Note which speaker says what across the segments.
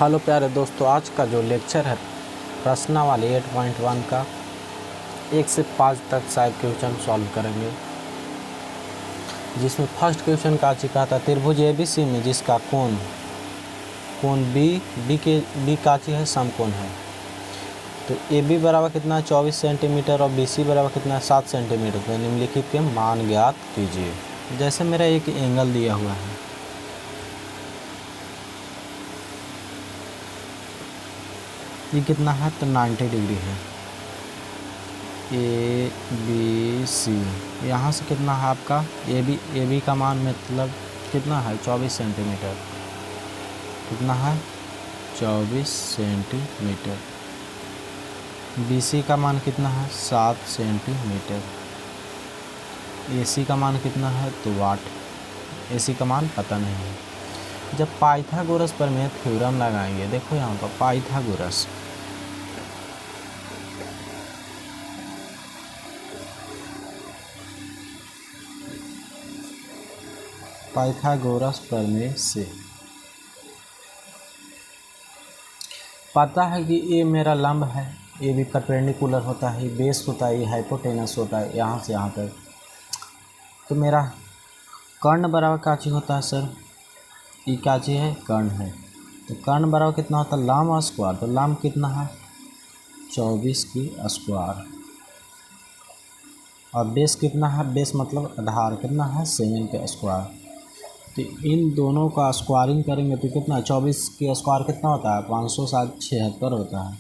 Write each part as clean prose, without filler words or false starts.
Speaker 1: Hello प्यारे दोस्तों, आज का जो लेक्चर है प्रश्नावली 8.1 का 1 से 5 तक शायद क्वेश्चन सॉल्व करेंगे, जिसमें फर्स्ट क्वेश्चन का चिका था त्रिभुज ABC में जिसका कोण बी काची है समकोण है। तो AB बराबर कितना है 24 सेंटीमीटर और BC बराबर कितना है 7 सेंटीमीटर। तो निम्नलिखित के मान ज्ञात कीजिए। जैसे मेरा एक एंगल दिया हुआ है, ये कितना है तो 90 डिग्री है। ABC यहाँ से कितना है आपका AB का मान मतलब कितना है 24 सेंटीमीटर। कितना है 24 सेंटीमीटर। BC का मान कितना है 7 सेंटीमीटर। AC का मान कितना है तो वाट। AC का मान पता नहीं है। जब पाइथागोरस प्रमेय थ्योरम लगाएंगे, देखो यहाँ पर पाइथागोरस प्रमेय से पता है कि ये मेरा लंब है, ये भी परपेंडिकुलर होता है, ये बेस होता है, ये हाइपोटेनस होता है यहाँ से यहाँ तक। तो मेरा कर्ण बराबर क्या चीज़ होता है सर, ये क्या चीज़ है कर्ण है। तो कर्ण बराबर कितना होता है लंब स्क्वायर। तो लंब कितना है 24 की स्क्वायर और बेस कितना है, बेस मतलब आधार कितना है 7 के स्क्वायर। तो इन दोनों का स्क्वायरिंग करेंगे तो कितना 24 की स्क्वायर कितना होता है 576 होता है।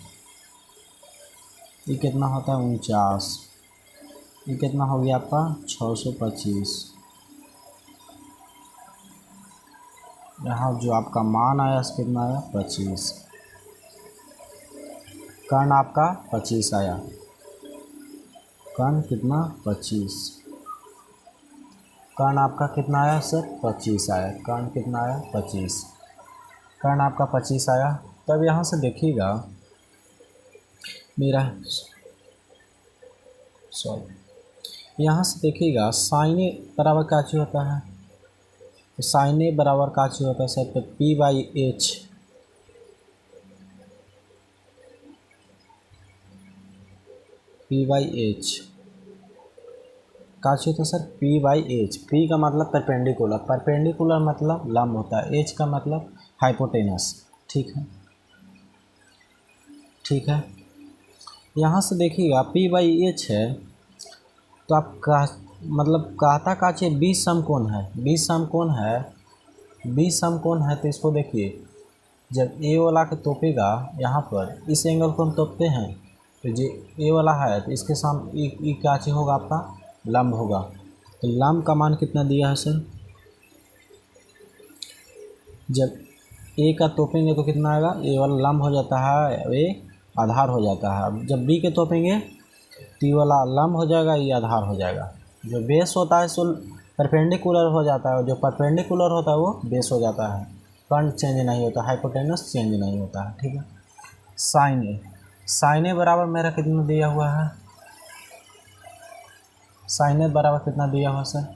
Speaker 1: ये कितना होता है 49। ये कितना हो गया आपका 625। यहाँ जो आपका मान आया कितना आया 25। कर्ण आपका 25 आया। कर्ण कितना 25। कर्ण आपका कितना आया सर 25 आया। कर्ण कितना आया 25। कर्ण आपका 25 आया। तब यहाँ से देखिएगा मेरा यहाँ से देखिएगा साइन ए बराबर क्या चीज़ होता है। तो साइन ए बराबर क्या चीज़ होता है सर, तो P/H। P/H का चीज़ होता है सर P/H। P का मतलब परपेंडिकुलर, परपेंडिकुलर मतलब लंब होता है, H का मतलब हाइपोटेनस। ठीक है, ठीक है। यहाँ से देखिएगा P/H है तो आप का मतलब कहता का चीज़ 20 समकोण है। 20 समकोण है, 20 समकोण है। तो इसको देखिए, जब ए वाला के तोपेगा यहाँ पर, इस एंगल को हम तोपते हैं तो जो ए वाला है तो इसके सामने ई क्या चीज़ होगा आपका लंब होगा। तो लंब का मान कितना दिया है सर, जब ए का तोपेंगे तो कितना आएगा, ए वाला लंब हो जाता है, ए आधार हो जाता है। अब जब बी के तोपेंगे तो ये वाला लंब हो जाएगा, ये आधार हो जाएगा। जो बेस होता है सो परपेंडिकुलर हो जाता है, जो परपेंडिकुलर होता है वो बेस हो जाता है। कर्ण चेंज नहीं होता, हाइपोटेनस चेंज नहीं होता है। ठीक है। साइन ए बराबर मेरा कितना दिया हुआ है, साइन ए बराबर कितना दिया हुआ सर,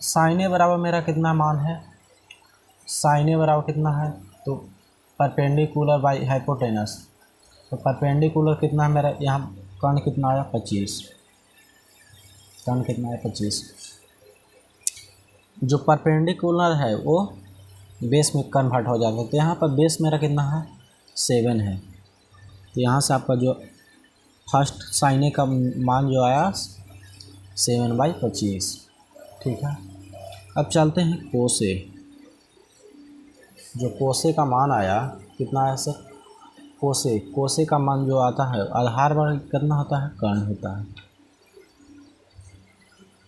Speaker 1: साइन ए बराबर मेरा कितना मान है, साइन ए बराबर कितना है तो परपेंडिकुलर बाई हाइपोटेनस। तो परपेंडिकुलर कितना है मेरा, यहाँ कर्ण कितना आया 25। कर्ण कितना आया 25। जो परपेंडिकुलर है वो बेस में कन्वर्ट हो जाता है। तो यहाँ पर बेस मेरा कितना है 7 है। तो यहाँ से आपका जो फर्स्ट साइन ए का मान जो आया 7/25। ठीक है। अब चलते हैं कोसे। जो कोसे का मान आया कितना आया सर, कोसे का मान जो आता है आधार बाई कितना होता है कर्ण होता है,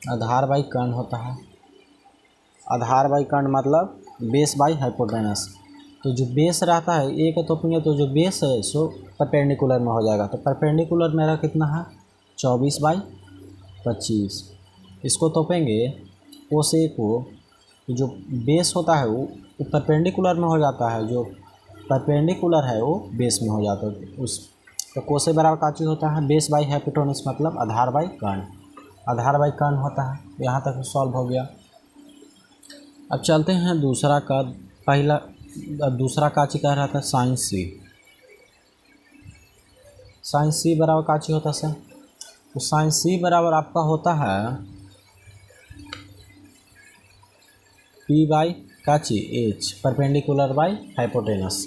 Speaker 1: आधार बाई कर्ण होता है। आधार बाई कर्ण मतलब बेस बाई हाइपोटेनस। तो जो बेस रहता है ए का तोपेंगे तो जो बेस है सो परपेंडिकुलर में हो जाएगा। तो परपेंडिकुलर मेरा कितना है 24/25। इसको तोपेंगे कोसे को, तो जो बेस होता है वो परपेंडिकुलर में हो जाता है, जो परपेंडिकुलर है वो बेस में हो जाता है उस। तो कोसे बराबर का चीज़ होता है बेस बाई हाइपोटेनस मतलब आधार बाई कर्ण। आधार बाई कर्ण होता है। यहाँ तक सॉल्व हो गया। अब चलते हैं दूसरा का, पहला दूसरा काची कह रहा था साइन सी। साइन सी बराबर काची होता सर? तो साइन सी बराबर आपका होता है पी बाई काची एच परपेंडिकुलर बाई हाइपोटेनस।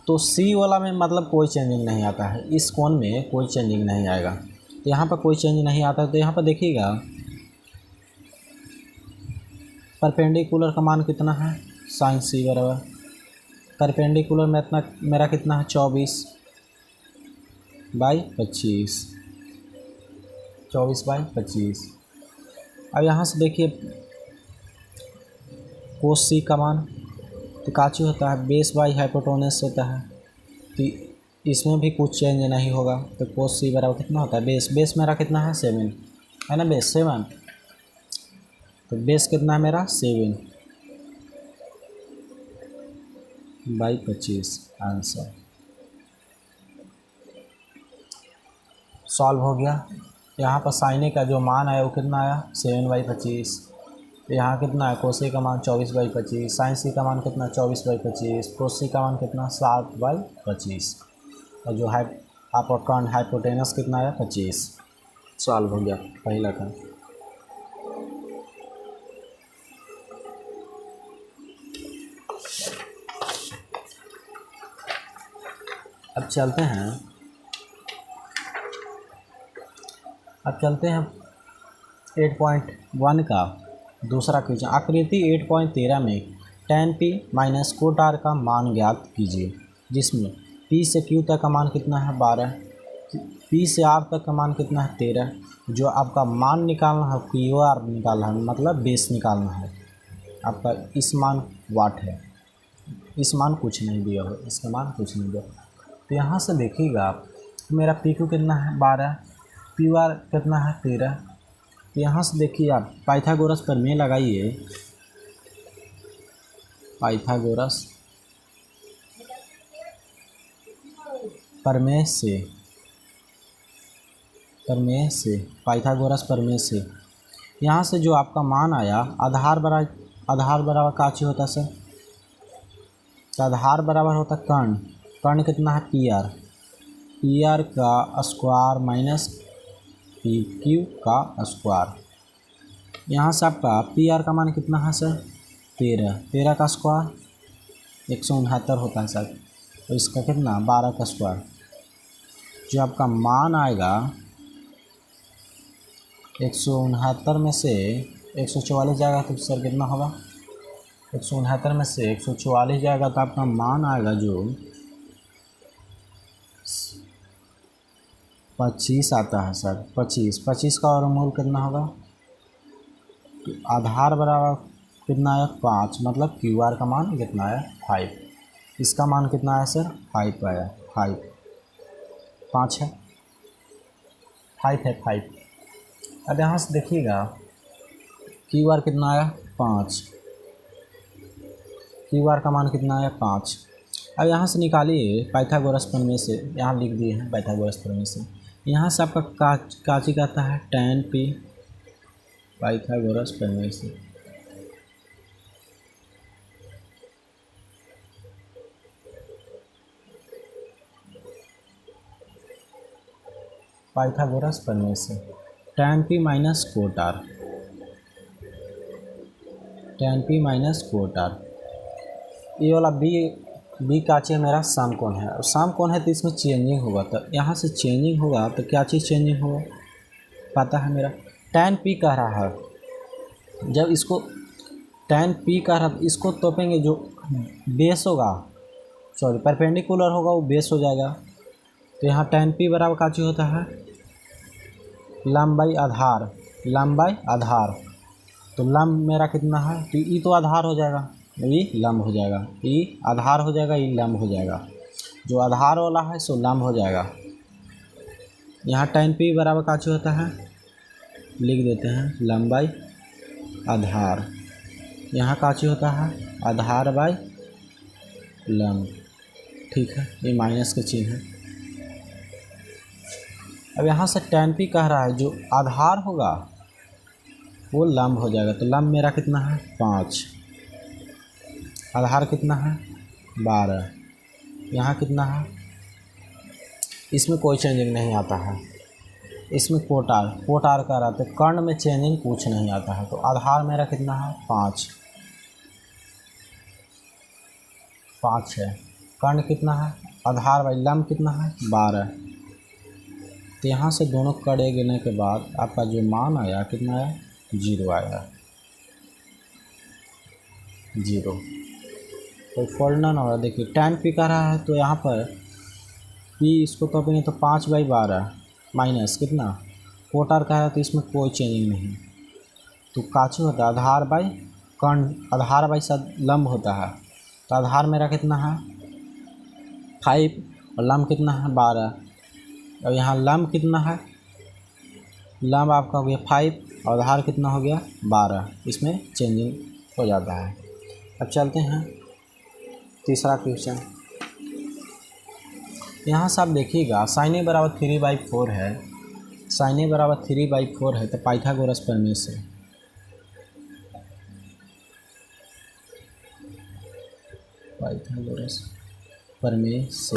Speaker 1: तो सी वाला में मतलब कोई चेंजिंग नहीं आता है, इस कोण में कोई चेंजिंग नहीं आएगा। यहाँ पर कोई चेंज नहीं आता है, तो यहाँ पर देखिएगा परपेंडिकुलर का मान कितना है साइन सी बराबर परपेंडिकुलर में इतना मेरा कितना है 24/25 24/25। अब यहाँ से देखिए कोस सी का मान तो काची होता है बेस बाई हाइपोटेनस होता है, तो इसमें भी कुछ चेंज नहीं होगा। तो कोस सी बराबर कितना होता है बेस मेरा कितना है 7 है ना, बेस 7। तो बेस कितना है मेरा 7/25 आंसर सॉल्व हो गया। यहाँ पर साइने का जो मान आया वो कितना आया 7/25। यहाँ कितना है कोसी का मान 24/25, साइन सी का मान कितना 24/25, कोसी का मान कितना 7/25 और जो हाइपोटेनस कितना आया 25। सॉल्व हो गया पहला का। अब चलते हैं 8.1 का दूसरा क्वेश्चन। आकृति 8.13 में tan p minus cot r का मान ज्ञात कीजिए, जिसमें p से q तक का मान कितना है 12, p से r तक का मान कितना है 13। जो आपका मान निकालना है क्यू आर निकालना है, मतलब बेस निकालना है आपका। इस मान वाट है, इस मान कुछ नहीं दिया हो, इसका मान कुछ नहीं दिया। तो यहाँ से देखिएगा आप मेरा पी क्यू कितना है 12, पी आर कितना है 13। तो यहाँ से देखिए आप पाइथागोरस प्रमेय लगाइए, पाइथागोरस प्रमेय पाइथागोरस प्रमेय से यहाँ से जो आपका मान आया आधार बराबर काची होता सर? तो आधार बराबर होता कर्ण कितना है पी आर का स्क्वायर माइनस पी क्यू का स्क्वायर। यहाँ से आपका पी आर का मान कितना है सर 13 का स्क्वायर 169 होता है सर, तो इसका कितना 12 का स्क्वायर। जो आपका मान आएगा 169 में से 144 जाएगा तो सर कितना होगा 169 में से 144 जाएगा तो आपका मान आएगा जो 25 आता है सर। 25 का और मूल कितना होगा? तो आधार बराबर कितना है 5, मतलब क्यू आर का मान कितना है 5। इसका मान कितना है सर 5 आया, 5 है 5। अब यहाँ से देखिएगा क्यू आर कितना आया 5, क्यू आर का मान कितना आया 5। अब यहाँ से निकालिए पाइथागोरस प्रमेय से, यहाँ लिख दिए हैं पाइथागोरस प्रमेय से। यहाँ से आपका काची कहता है tan p पाइथागोरस प्रमेय से। पाइथागोरस प्रमेय से tan p minus cot r, tan p minus cot r। ये वाला बी काची मेरा समकोण है, और समकोण है तो इसमें चेंजिंग होगा। तो यहाँ से चेंजिंग होगा तो क्या चीज़ चेंजिंग होगा पता है मेरा tan p कह रहा है। जब इसको tan p कह रहा है इसको तोपेंगे, जो बेस होगा सॉरी परपेंडिकुलर होगा वो बेस हो जाएगा। तो यहाँ tan p बराबर का चीज़ होता है लंबाई आधार। तो लंब मेरा कितना है तो ई तो आधार हो जाएगा, ई लंब हो जाएगा, ई आधार हो जाएगा, ई लंब हो जाएगा। जो आधार वाला है सो लंब हो जाएगा। यहाँ tan p बराबर का चीज़ होता है लिख देते हैं लंबाई आधार। यहाँ का चीज़ होता है आधार बाई लंब, ठीक है, ये माइनस के चिन्ह है। अब यहाँ से tan p कह रहा है जो आधार होगा वो लंब हो जाएगा। तो लंब मेरा कितना है 5, आधार कितना है 12, यहाँ कितना है, इसमें कोई चेंजिंग नहीं आता है। इसमें कोटार का रहा तो कर्ण में चेंजिंग कुछ नहीं आता है। तो आधार मेरा कितना है 5 है। कर्ण कितना है आधार बाई लंब कितना है 12। तो यहाँ से दोनों कड़े गिरने के बाद आपका जो मान आया कितना आया 0 आया, 0। तो फोल्ड ना हो, देखिए tan p का रहा है तो यहाँ पर p इसको तोपेंगे तो 5/12 माइनस कितना कोटार का है तो इसमें कोई चेंजिंग नहीं। तो काची होता है आधार बाई कर्ण, आधार बाई साथ लंब होता है। तो आधार मेरा कितना है 5 और लंब कितना है 12। और यहाँ लंब कितना है, लंब आपका हो गया 5 और आधार कितना हो गया 12, इसमें चेंजिंग हो जाता है। अब चलते हैं तीसरा क्वेश्चन। यहाँ से आप देखिएगा sin a बराबर 3/4 है, sin a बराबर 3/4 है। तो पाइथागोरस प्रमेय से पाइथागोरस प्रमेय से